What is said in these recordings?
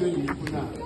emhlabeni ngifunayo.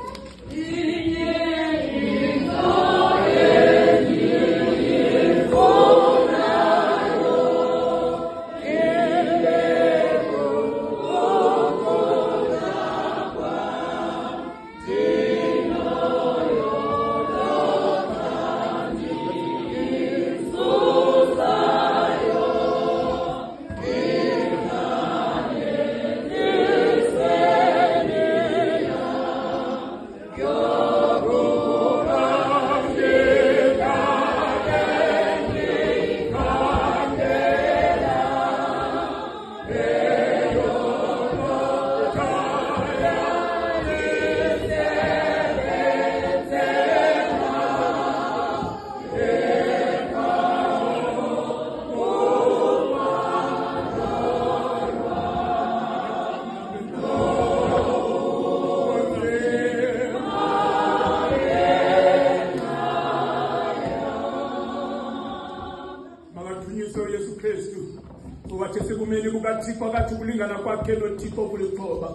Kwakhe noThixo kulixhoba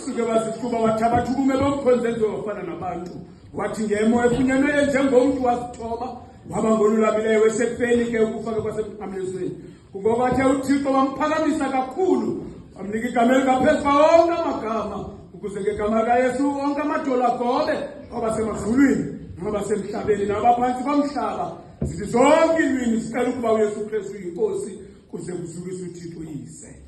sike wazihluba wathi abathukume bomkhonze ezofana nabantu wathi ngemo efunyenwe njengomntu wazithoba waba ngolulamileyo wesekufeni ke ukufaka kwasemamlezweni ngoba athe uThixo wamphakamisa kakhulu wamnika igama elingaphezu kwawonke amagama ukuze ngegama likaYesu wonke amadola agobe abasemazulwini nabasemhlabeni nabaphansi komhlaba zithi zonke ilwimi zicela ukuba uYesu Kristu uyinkosi kuze kuzukise uThixo uyise.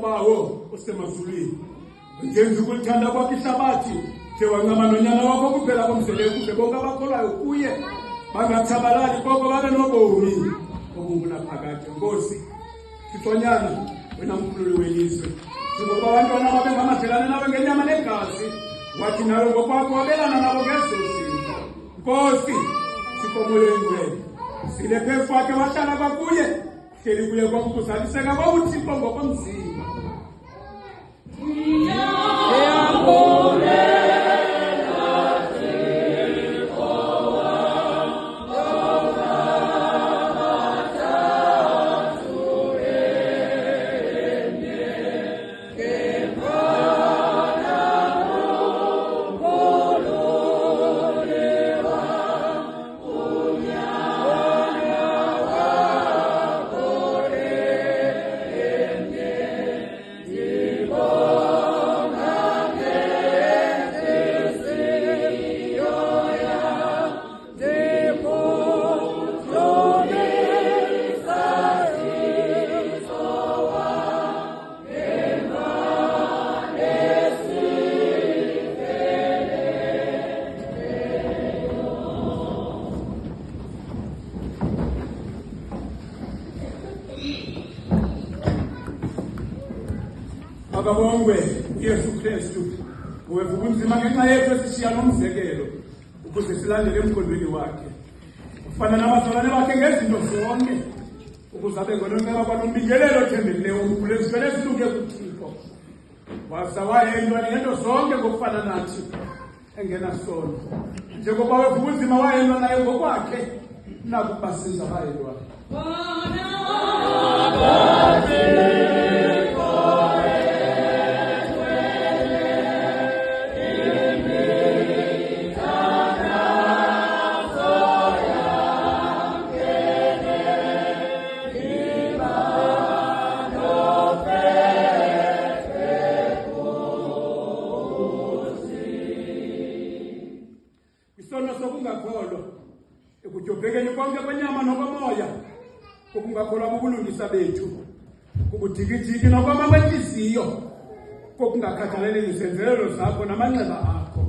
Bawo osemazulwini ngenza ukuthanda kwakhe ihlabathi ke wancama nonyana wakho kuphela komzele kuze bonke abakholwayo kuye bangathabalali koko babe nobomi obungunaphakade. Nkosi Sithonyana wena mkhululi welizwe njengoba abantwana babe ngamadlelane nawe ngenyama negazi wathi nawe ngokwakho wabelana nabo ngezo zinto. Nkosi sikomoyeni wena sile phezu kwakhe wahlala kwakuye hleli kuye kwakuzaliseka kwawuThixo ngokomzimba. Akabongwe Yesu Kristu uwevuka unzima ngenxa yethu esishiya nomzekelo ukuze silandele emkhondweni wakhe ufana nabazalwane bakhe ngezinto zonke ukuze abe ngononceba kwanombingelelo othembekileyo omkhulu ezifele ezilunge kuThixo waza wayendwa ngento zonke ngokufana nathi engenasono njengoba wevuka unzima wayendwa naye ngokwakhe nakuba siza bayelwa ekujobhekeni konke kwenyama nokomoya kokungakholwa kubulungisa bethu kubudikidiki nokwama kwenhliziyo kokungakhathaleli izenzelelo zakho namanxeba akho.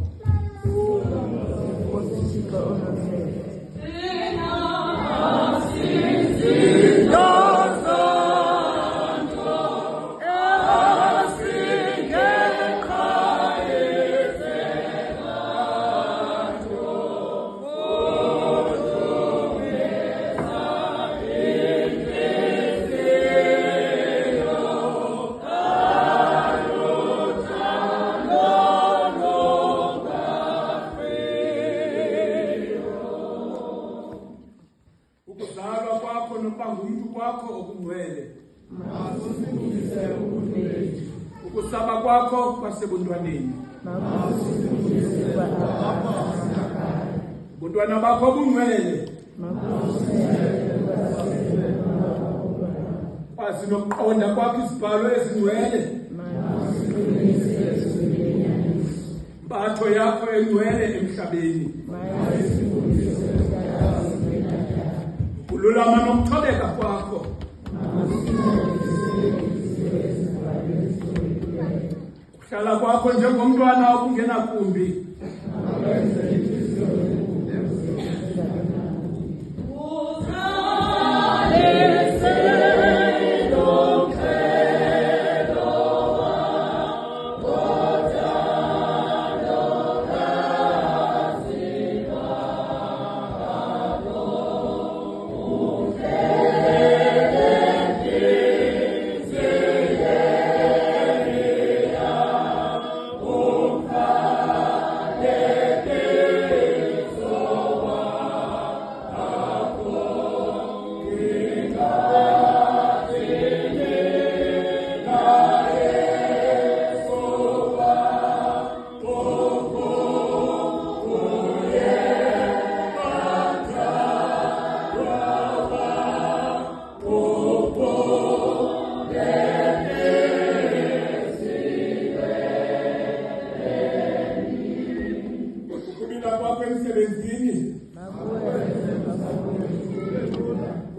ukusaba kwakho kwasebuntwaneni. Ubuntwana bakho bungcwele. Kwazi nokuqonda kwakho izibhalo ezingcwele. Impatho yakho engcwele emhlabeni. Ukululama nokuthobeka kwakho. Kuhlala kwakho njengomntwana okungenakumbi.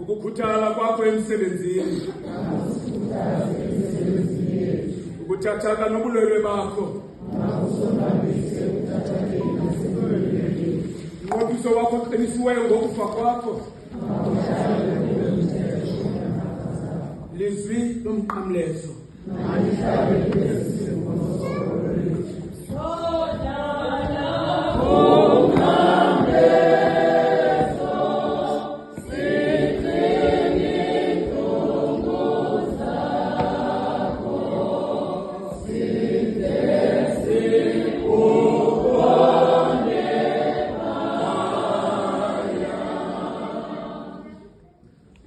Ukukhuthala kwakho emsebenzini. Ukuthathaka nobulwelwe bakho. Umnqophiso wakho oqinisiweyo ngokufa kwakho. Lizwi lomqamlezo.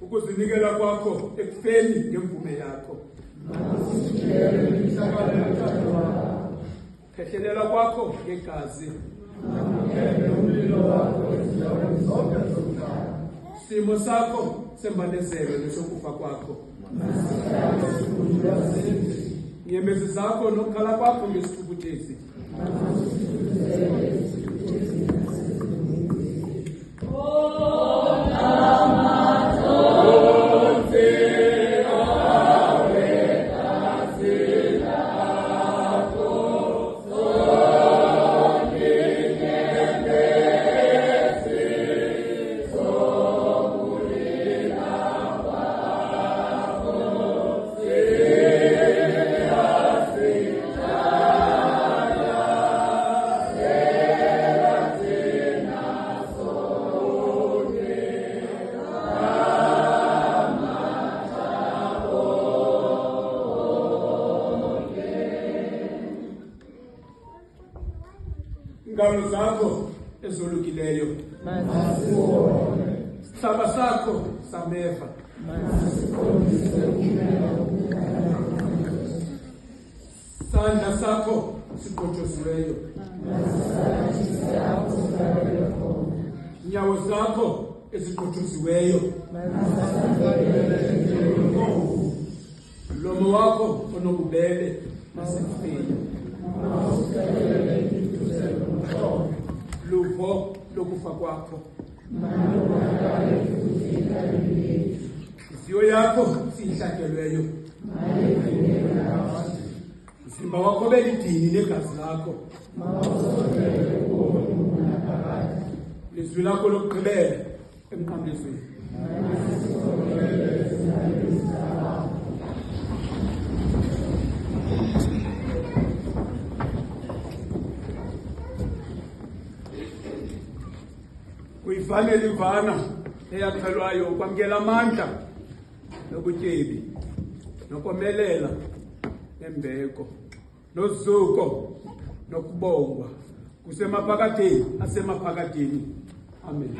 Ukuzinikela kwakho ekufeni ngemvume yakho. Phehlelela kwakho ngegazi. Simo sakho sembandezelo nesokufa kwakho. Nyembezi zakho nokukhala kwakho ngesithukuthezi. Ingalo zakho ezolukileyo. Saba sakho sameva. Sandla sakho siqotshozweyo. Nyawo zakho eziqotshozweyo. Lomo wakho onobubele nasemfeni. Luvo lokufa kwakho. Isiyo yakho sihlakelweyo. Umzimba wakho belidini negazi lakho. Lizwi lakho lokugqibela emqamlezweni. Kuyifanele imvana eyakhelwayo ukwamkela amandla nobutyebi nokomelela nembeko nozuko nokubongwa kusemaphakatheni asemaphakatheni. Amen.